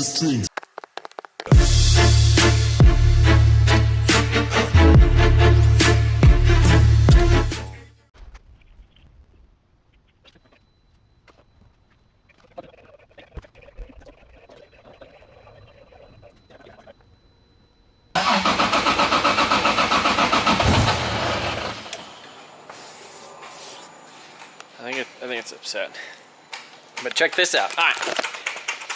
the strings. I think it's upset. But check this out. All right.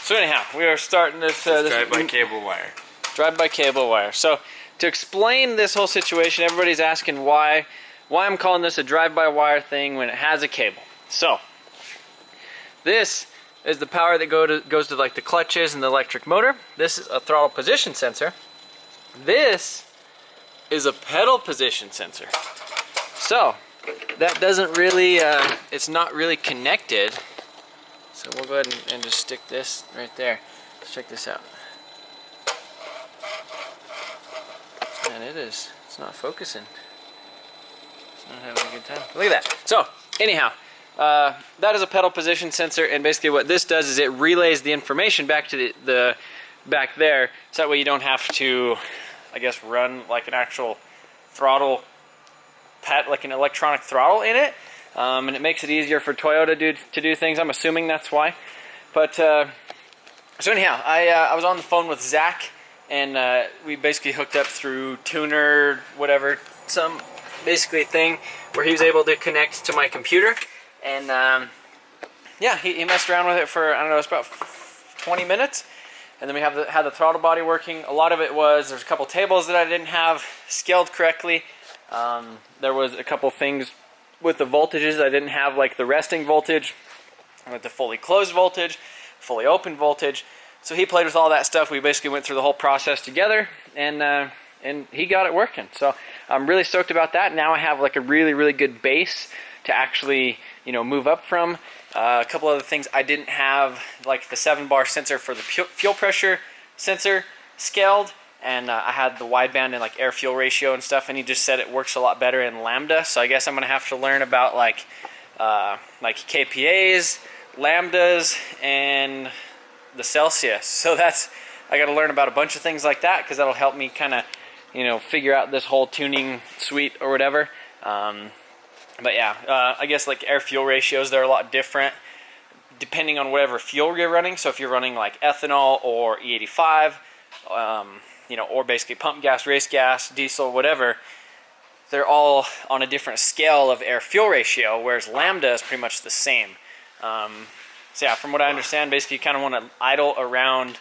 So anyhow, we are starting this drive-by cable wire. Drive-by cable wire. So to explain this whole situation, everybody's asking why I'm calling this a drive-by wire thing when it has a cable. So this is the power that goes to like the clutches and the electric motor. This is a throttle position sensor. This is a pedal position sensor. So that doesn't really, it's not really connected. So we'll go ahead and just stick this right there. Let's check this out. Man, it's not focusing. It's not having a good time. Look at that. So, anyhow, that is a pedal position sensor, and basically what this does is it relays the information back to the back there, so that way you don't have to, I guess, run like an actual throttle pad, like an electronic throttle in it, and it makes it easier for Toyota to do things. I'm assuming that's why. But so anyhow, I was on the phone with Zach, and we basically hooked up through tuner, whatever, some basically thing where he was able to connect to my computer, and yeah, he messed around with it for, I don't know, it's about 20 minutes, and then we had the throttle body working. A lot of it was, there's a couple tables that I didn't have scaled correctly. There was a couple things with the voltages I didn't have, like the resting voltage, with the fully closed voltage, fully open voltage. So he played with all that stuff. We basically went through the whole process together, and he got it working. So I'm really stoked about that. Now I have like a really, really good base to actually, you know, move up from. A couple other things I didn't have, like the 7-bar sensor for the fuel pressure sensor scaled, and I had the wideband and like air-fuel ratio and stuff, and he just said it works a lot better in Lambda. So I guess I'm gonna have to learn about like KPAs, Lambdas, and the Celsius. So I got to learn about a bunch of things like that, because that'll help me kind of, you know, figure out this whole tuning suite or whatever. But yeah, I guess like air-fuel ratios, they're a lot different depending on whatever fuel you're running. So if you're running like ethanol or E85, you know, or basically pump gas, race gas, diesel, whatever, they're all on a different scale of air-fuel ratio, whereas Lambda is pretty much the same. So yeah, from what I understand, basically you kind of want to idle around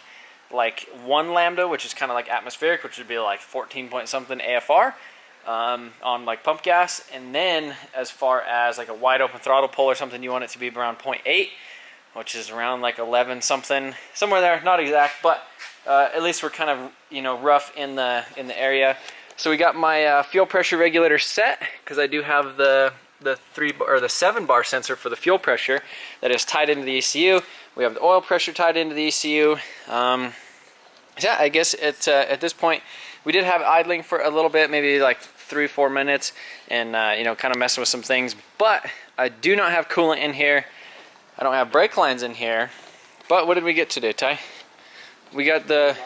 like 1 Lambda, which is kind of like atmospheric, which would be like 14 point something AFR on like pump gas. And then as far as like a wide open throttle pull or something, you want it to be around 0.8, which is around like 11 something, somewhere there, not exact, but at least we're kind of, you know, rough in the area. So we got my fuel pressure regulator set, because I do have the 7-bar sensor for the fuel pressure that is tied into the ECU. We have the oil pressure tied into the ECU. So yeah, I guess it's at this point we did have idling for a little bit, maybe like 3-4 minutes, and you know, kind of messing with some things. But I do not have coolant in here. I don't have brake lines in here. But what did we get today, Ty? We got the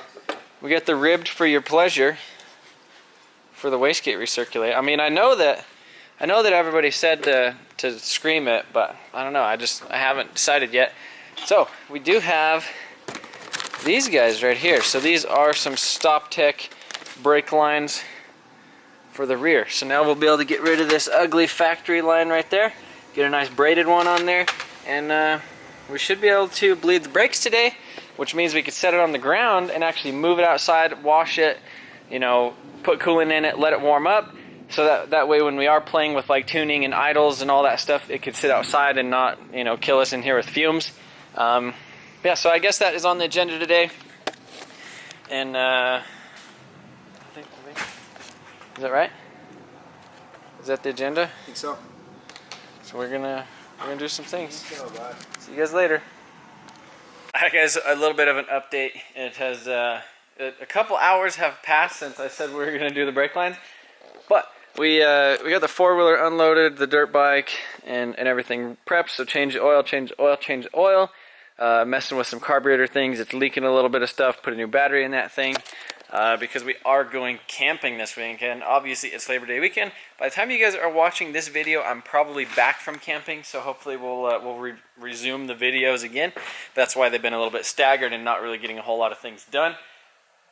ribbed for your pleasure for the wastegate recirculate. I mean, I know that everybody said to scream it, but I don't know. I haven't decided yet. So we do have these guys right here. So these are some StopTech brake lines for the rear. So now we'll be able to get rid of this ugly factory line right there. Get a nice braided one on there, and we should be able to bleed the brakes today, which means we could set it on the ground and actually move it outside, wash it, you know, put coolant in it, let it warm up. So that way when we are playing with like tuning and idles and all that stuff, it could sit outside and not, you know, kill us in here with fumes. Yeah, so I guess that is on the agenda today. And I think, is that right? Is that the agenda? I think so. So we're gonna do some things. See you guys later. Alright guys, a little bit of an update. It has a couple hours have passed since I said we were gonna do the brake lines, but we got the 4-wheeler unloaded, the dirt bike, and everything prepped. So change the oil, change the oil, change the oil. messing with some carburetor things. It's leaking a little bit of stuff. Put a new battery in that thing because we are going camping this weekend. Obviously, it's Labor Day weekend. By the time you guys are watching this video, I'm probably back from camping, so hopefully we'll resume the videos again. That's why they've been a little bit staggered and not really getting a whole lot of things done.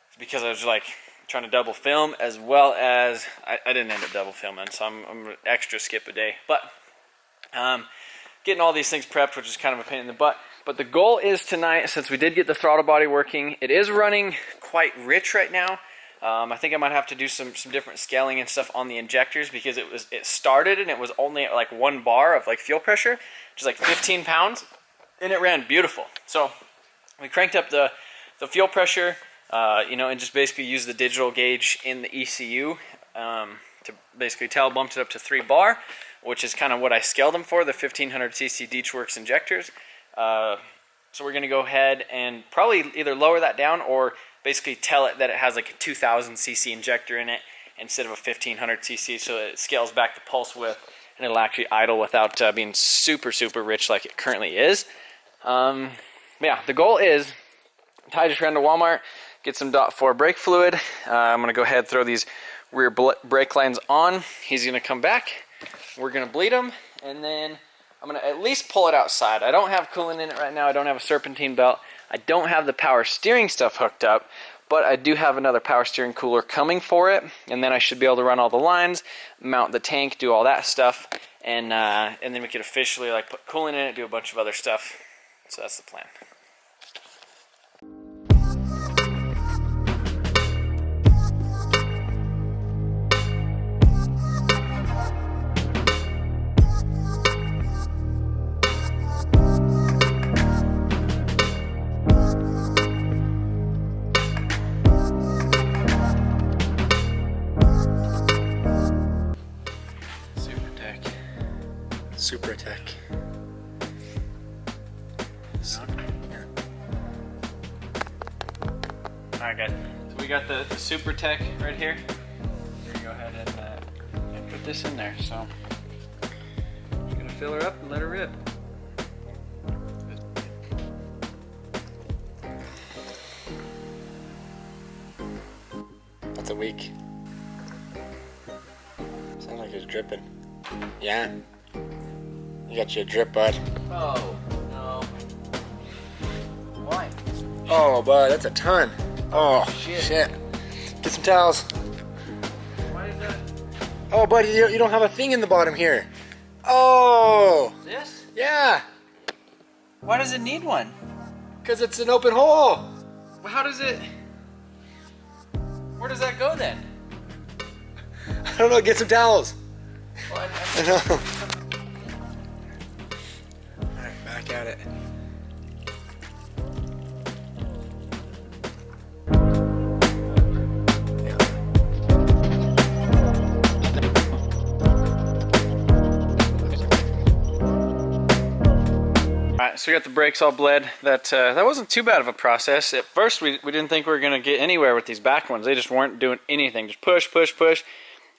It's because I was like trying to double film, as well as I didn't end up double filming, so I'm extra skip a day. But getting all these things prepped, which is kind of a pain in the butt. But the goal is tonight, since we did get the throttle body working, it is running quite rich right now. I think I might have to do some different scaling and stuff on the injectors, because it started and it was only at like 1 bar of like fuel pressure, which is like 15 pounds, and it ran beautiful. So we cranked up the fuel pressure, you know, and just basically used the digital gauge in the ECU to basically tell, bumped it up to 3 bar, which is kind of what I scaled them for, the 1500cc Deechworks injectors. So we're going to go ahead and probably either lower that down or basically tell it that it has like a 2000cc injector in it instead of a 1500cc, so that it scales back the pulse width and it'll actually idle without being super rich like it currently is. Yeah, the goal is, Ty just ran to Walmart, get some .4 brake fluid. I'm going to go ahead and throw these rear brake lines on. He's going to come back. We're going to bleed them, and then I'm going to at least pull it outside. I don't have coolant in it right now. I don't have a serpentine belt. I don't have the power steering stuff hooked up, but I do have another power steering cooler coming for it, and then I should be able to run all the lines, mount the tank, do all that stuff, and then we could officially like put coolant in it, do a bunch of other stuff. So that's the plan. Supra tech. Alright guys, so we got the Supra tech right here. We're gonna go ahead and put this in there. So just gonna fill her up and let her rip. That's a week. Sounds like it's dripping. Yeah. You got your drip, bud. Oh, no. Why? Oh, bud, that's a ton. Oh, shit. Get some towels. Why is that? Oh, bud, you don't have a thing in the bottom here. Oh. This? Yeah. Why does it need one? Because it's an open hole. Well, how does it... Where does that go then? I don't know, get some towels. Well, I know. Alright, back at it. Alright, so we got the brakes all bled. That wasn't too bad of a process. At first we didn't think we were going to get anywhere with these back ones. They just weren't doing anything. Just push, push, push.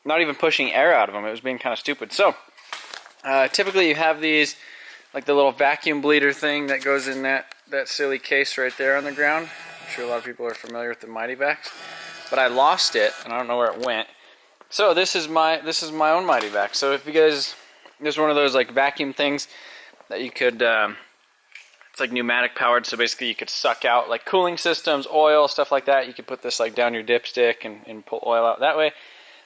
Not even pushing air out of them. It was being kind of stupid. So, typically you have these, like the little vacuum bleeder thing that goes in that silly case right there on the ground. I'm sure a lot of people are familiar with the Mighty Vacs. But I lost it, and I don't know where it went. So this is my own Mighty Vac. So if you guys, there's one of those like vacuum things that you could, it's like pneumatic powered, so basically you could suck out like cooling systems, oil, stuff like that. You could put this like down your dipstick and pull oil out that way.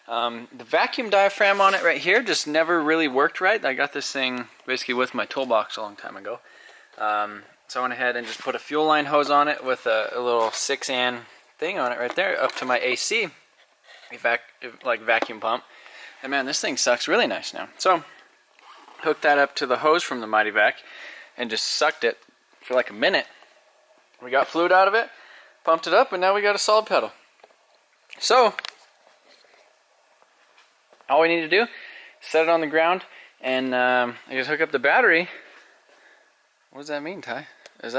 The vacuum diaphragm on it right here just never really worked right. I got this thing basically with my toolbox a long time ago. So I went ahead and just put a fuel line hose on it with a little 6-an thing on it right there up to my AC, like vacuum pump. And man, this thing sucks really nice now. So hooked that up to the hose from the Mighty Vac and just sucked it for like a minute. We got fluid out of it, pumped it up, and now we got a solid pedal. So all we need to do is set it on the ground and I just hook up the battery. What does that mean, Ty? Is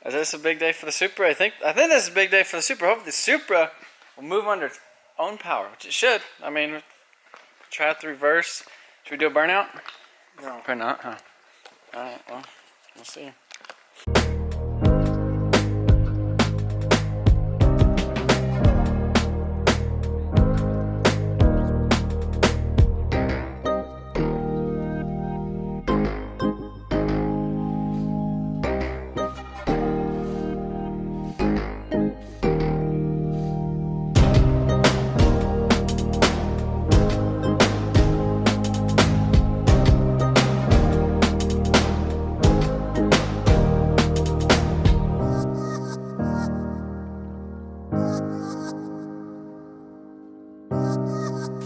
this a big day for the Supra? I think this is a big day for the Supra. Hopefully the Supra will move under its own power, which it should. I mean, try out the reverse. Should we do a burnout? No. Probably not, huh? Alright, well, We'll see.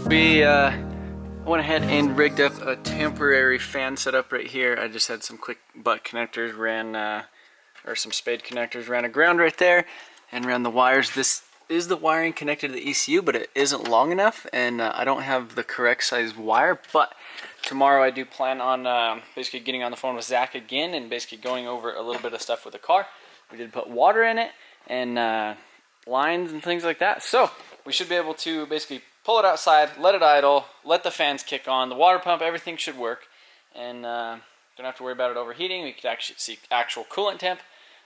We went ahead and rigged up a temporary fan setup right here. I just had some quick butt connectors, or some spade connectors, ran a ground right there, and ran the wires. This is the wiring connected to the ECU, but it isn't long enough, and I don't have the correct size wire. But tomorrow I do plan on basically getting on the phone with Zach again and basically going over a little bit of stuff with the car. We did put water in it and lines and things like that, so we should be able to basically pull it outside, let it idle, let the fans kick on, the water pump, everything should work, and don't have to worry about it overheating. We could actually see actual coolant temp.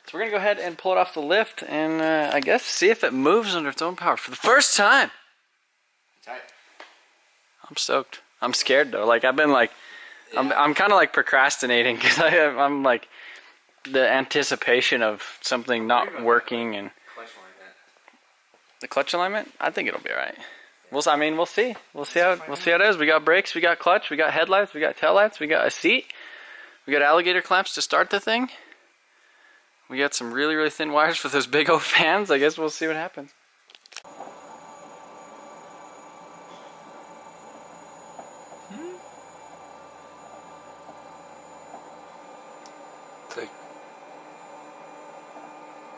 So we're going to go ahead and pull it off the lift and I guess see if it moves under its own power for the first time. Tight. I'm stoked. I'm scared though. Like I've been like, yeah. I'm kind of like procrastinating because I'm like the anticipation of something not working and the clutch alignment. I think it'll be alright. We'll see how it is. We got brakes, we got clutch, we got headlights, we got taillights, we got a seat, we got alligator clamps to start the thing. We got some really, really thin wires for those big old fans. I guess we'll see what happens. It's like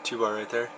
2-bar right there.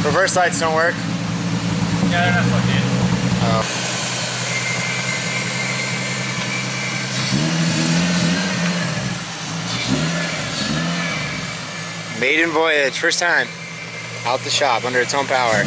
Reverse lights don't work? Yeah, they're not plugged in. Oh. Maiden voyage, first time. Out the shop under its own power.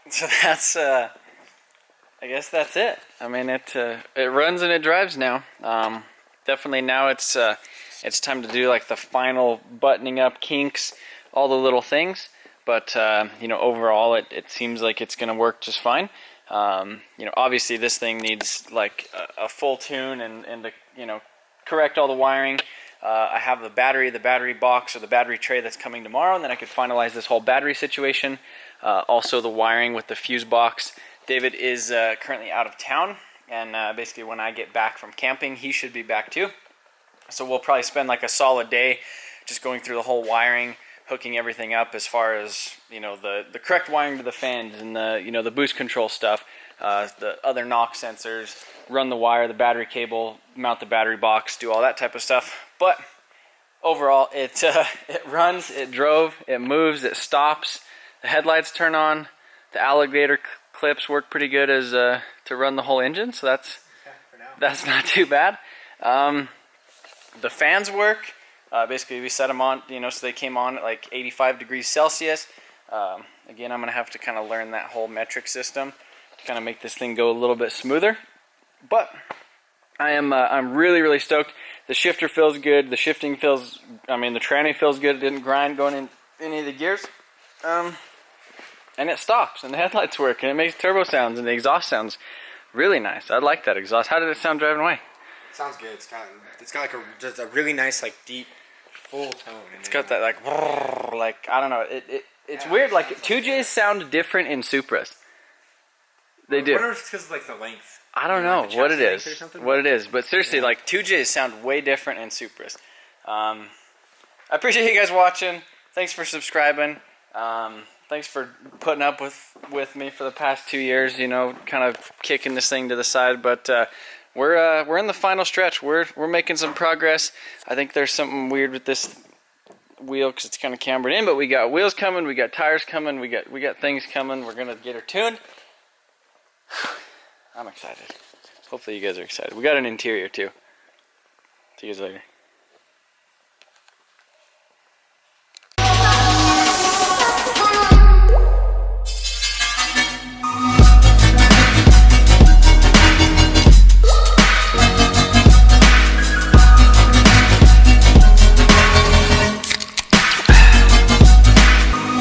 So that's, I guess that's it. I mean, it runs and it drives now. Definitely now it's time to do like the final buttoning up kinks, all the little things. But you know, overall, it seems like it's gonna work just fine. You know, obviously this thing needs like a full tune and to, you know, correct all the wiring. I have the battery box or the battery tray that's coming tomorrow, and then I could finalize this whole battery situation. Also the wiring with the fuse box. David is currently out of town, and basically when I get back from camping, he should be back too. So we'll probably spend like a solid day just going through the whole wiring, hooking everything up as far as, you know, the correct wiring to the fans and the, you know, the boost control stuff, the other knock sensors, run the wire, the battery cable, mount the battery box, do all that type of stuff. But overall, it runs, it drove, it moves, it stops. The headlights turn on. The alligator clips work pretty good as to run the whole engine, so that's not too bad. The fans work. Basically, we set them on, you know, so they came on at like 85 degrees Celsius. Again, I'm going to have to kind of learn that whole metric system to kind of make this thing go a little bit smoother. But I'm really, really stoked. The shifter feels good. The shifting feels, I mean, the tranny feels good. It didn't grind going in any of the gears. And it stops, and the headlights work, and it makes turbo sounds, and the exhaust sounds really nice. I like that exhaust. How did it sound driving away? It sounds good. It's got like just a really nice, like, deep, full tone. It's got that like I don't know. It's weird. Like 2Js sound different in Supras. They do. I wonder if it's because of like the length. I don't know like what it is. What it is, but seriously, like 2Js sound way different in Supras. I appreciate you guys watching. Thanks for subscribing. Thanks for putting up with me for the past 2 years. You know, kind of kicking this thing to the side, but we're in the final stretch. We're making some progress. I think there's something weird with this wheel because it's kind of cambered in, but we got wheels coming, we got tires coming, we got things coming. We're gonna get her tuned. I'm excited. Hopefully you guys are excited. We got an interior too. See you guys later.